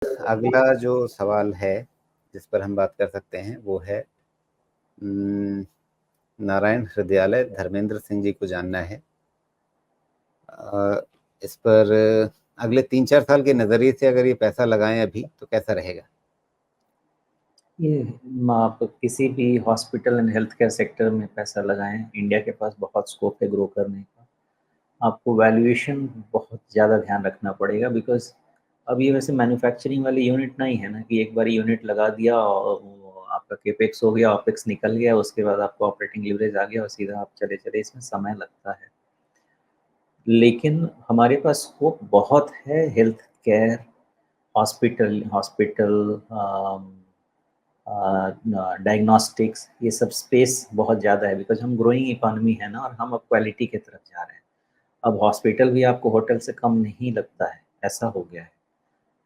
अगला जो सवाल है जिस पर हम बात कर सकते हैं वो है नारायण हृदयालय धर्मेंद्र सिंह जी को जानना है। इस पर अगले 3-4 साल के नज़रिए से अगर ये पैसा लगाएं अभी तो कैसा रहेगा? ये आप किसी भी hospital and health care sector में पैसा लगाएं, इंडिया के पास बहुत स्कोप है ग्रो करने का। आपको वैल्यूएशन बहुत ज़्यादा ध्यान रखना पड़ेगा, बिकॉज अब ये वैसे मैन्युफैक्चरिंग वाली यूनिट नहीं है ना कि एक बार यूनिट लगा दिया और वो आपका केपेक्स हो गया, ऑपेक्स निकल गया, उसके बाद आपको ऑपरेटिंग लीवरेज आ गया और सीधा आप चले चले। इसमें समय लगता है, लेकिन हमारे पास स्कोप बहुत है। Health care, hospital hospital diagnostics, ये सब स्पेस बहुत ज़्यादा है, बिकॉज हम ग्रोइंग इकोनॉमी है ना, और हम अब क्वालिटी की तरफ जा रहे हैं। अब हॉस्पिटल भी आपको होटल से कम नहीं लगता है, ऐसा हो गया है।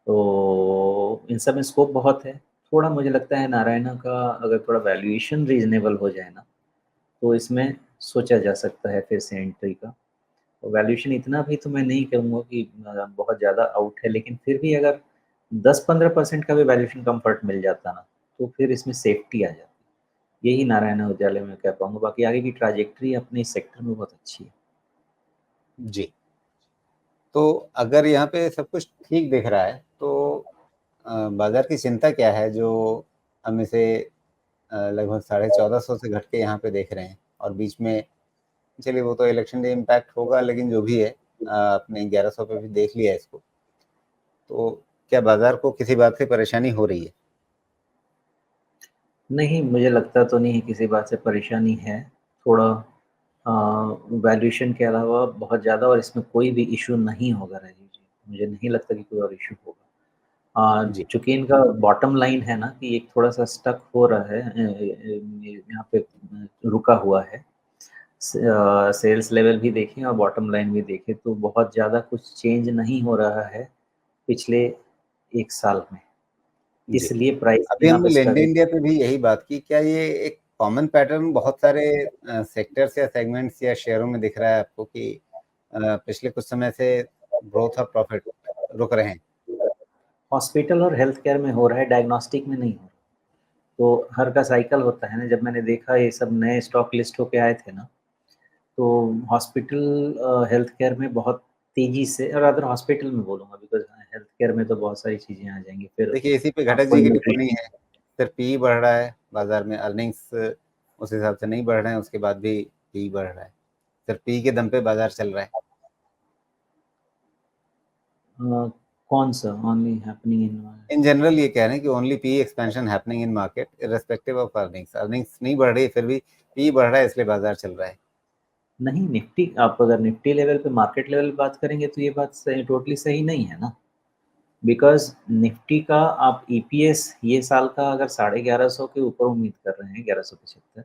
तो इन सब में स्कोप बहुत है। थोड़ा मुझे लगता है नारायणा का अगर थोड़ा वैल्यूएशन रीजनेबल हो जाए ना, तो इसमें सोचा जा सकता है फिर से एंट्री का। वैल्यूएशन इतना भी तो मैं नहीं कहूँगा कि बहुत ज़्यादा आउट है, लेकिन फिर भी अगर 10-15% का भी वैल्यूएशन कम्फर्ट मिल जाता ना, तो फिर इसमें सेफ्टी आ जाती। यही नारायण विद्यालय में कह पाऊँगा। बाकी आगे की ट्रैजेक्टरी अपने इस सेक्टर में बहुत अच्छी है। जी। तो अगर यहाँ पे सब कुछ ठीक दिख रहा है तो बाजार की चिंता क्या है जो हम इसे लगभग 1450 से घट के यहाँ पे देख रहे हैं? और बीच में चलिए वो तो इलेक्शन डे इम्पैक्ट होगा, लेकिन जो भी है आपने 1100 पे भी देख लिया इसको। तो क्या बाजार को किसी बात से परेशानी हो रही है? नहीं, मुझे लगता तो नहीं है किसी बात से परेशानी है। थोड़ा वैल्यूएशन के अलावा बहुत ज़्यादा और इसमें कोई भी इश्यू नहीं होगा राजीव जी। मुझे नहीं लगता कि कोई और इश्यू होगा। जी। चूँकि इनका बॉटम लाइन है ना कि एक थोड़ा-सा स्टक हो रहा है, यहाँ पे रुका हुआ है। सेल्स लेवल भी देखें और बॉटम लाइन भी देखें तो बहुत ज़्यादा कुछ चेंज नहीं हो रहा है पिछले 1 साल में। जी। इसलिए प्राइस अभी यहाँ हमने पे लेंडे स्ट्रगल। इंडिया पे भी यही बात की। क्या ये एक कॉमन पैटर्न बहुत सारे सेक्टर्स या सेगमेंट्स या शेयरों में दिख रहा है आपको कि पिछले कुछ समय से ग्रोथ और प्रॉफिट रुक रहे हैं? हॉस्पिटल और हेल्थ केयर में हो रहा है, डायग्नोस्टिक में नहीं हो रहा। तो हर का साइकिल होता है ना, जब मैंने देखा ये सब नए स्टॉक लिस्ट होके आए थे ना, तो हॉस्पिटल हेल्थ केयर में बहुत तेज़ी से, और अदर हॉस्पिटल में बोलूँगा, बिकॉज़ हेल्थ केयर में तो बहुत सारी चीज़ें आ जाएँगी। फिर देखिए इसी पे घटक आपको जी की टिप्पणी न्यूट्रिशन। है, सिर्फ पीई बढ़ रहा है बाजार में, अर्निंग्स उस हिसाब से नहीं बढ़ रहे हैं, उसके बाद भी पीई बढ़ रहा है। सिर्फ पीई के दम पे बाजार चल रहा है। कौन-सा only happening in. In general ये कह रहे हैं कि only PE expansion happening in market irrespective of earnings. Earnings नहीं बढ़ रही फिर भी पीई बढ़ रहा है, इसलिए बाजार चल रहा है। नहीं, निफ्टी, आप अगर निफ्टी लेवल पे, मार्केट लेवल पे बात करेंगे तो ये बात सही, टोटली सही नहीं है ना। बिकॉज़ निफ्टी का आप ईपीएस ये साल का अगर 1150 के ऊपर उम्मीद कर रहे हैं, 1175,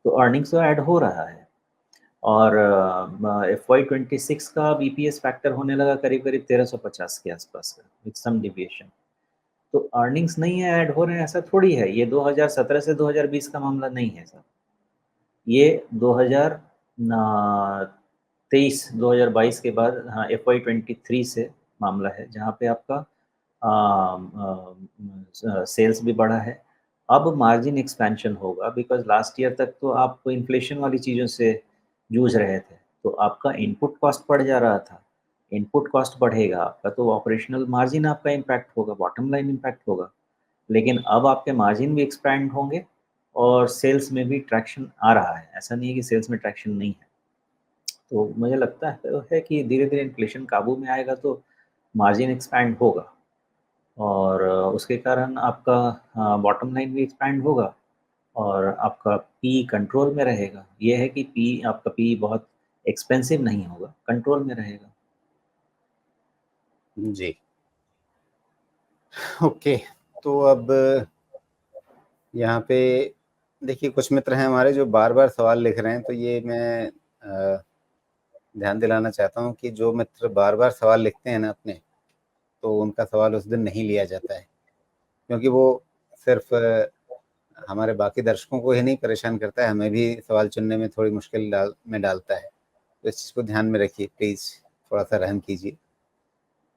तो अर्निंग्स तो ऐड हो रहा है। और एफवाई 26 का अब ईपीएस फैक्टर होने लगा करीब-करीब 1350 के आसपास का, विथ सम डेविएशन। तो अर्निंग्स नहीं है, ऐड हो रहे हैं, ऐसा थोड़ी है। ये 2017 से 2020 का मामला नहीं है साहब। ये 2000 ना 23, 2022 के बाद, हाँ, एफवाई 23 से मामला है, जहाँ पे आपका सेल्स भी बढ़ा है। अब मार्जिन एक्सपेंशन होगा, बिकॉज़ लास्ट ईयर तक तो आप इन्फ्लेशन वाली चीज़ों से जूझ रहे थे, तो आपका इनपुट कॉस्ट बढ़ जा रहा था। इनपुट कॉस्ट बढ़ेगा आपका तो ऑपरेशनल मार्जिन आपका इम्पैक्ट होगा, बॉटम लाइन इम्पैक्ट होगा। लेकिन अब आपके मार्जिन भी एक्सपैंड होंगे और सेल्स में भी ट्रैक्शन आ रहा है। ऐसा नहीं है कि सेल्स में ट्रैक्शन नहीं है। तो मुझे लगता है कि धीरे-धीरे इन्फ्लेशन काबू में आएगा तो मार्जिन एक्सपैंड होगा, और उसके कारण आपका बॉटम लाइन भी एक्सपैंड होगा और आपका पी कंट्रोल में रहेगा। ये है कि पी, आपका पी बहुत एक्सपेंसिव नहीं होगा, कंट्रोल में रहेगा। जी। ओके। तो अब यहाँ पे देखिए कुछ मित्र हैं हमारे जो बार-बार सवाल लिख रहे हैं, तो ये मैं ध्यान दिलाना चाहता हूँ कि जो मित्र बार-बार सवाल लिखते हैं ना अपने, तो उनका सवाल उस दिन नहीं लिया जाता है। क्योंकि वो सिर्फ़ हमारे बाकी दर्शकों को ही नहीं परेशान करता है, हमें भी सवाल चुनने में थोड़ी मुश्किल डालता है। तो इस चीज़ को ध्यान में रखिए प्लीज़, थोड़ा-सा रहम कीजिए।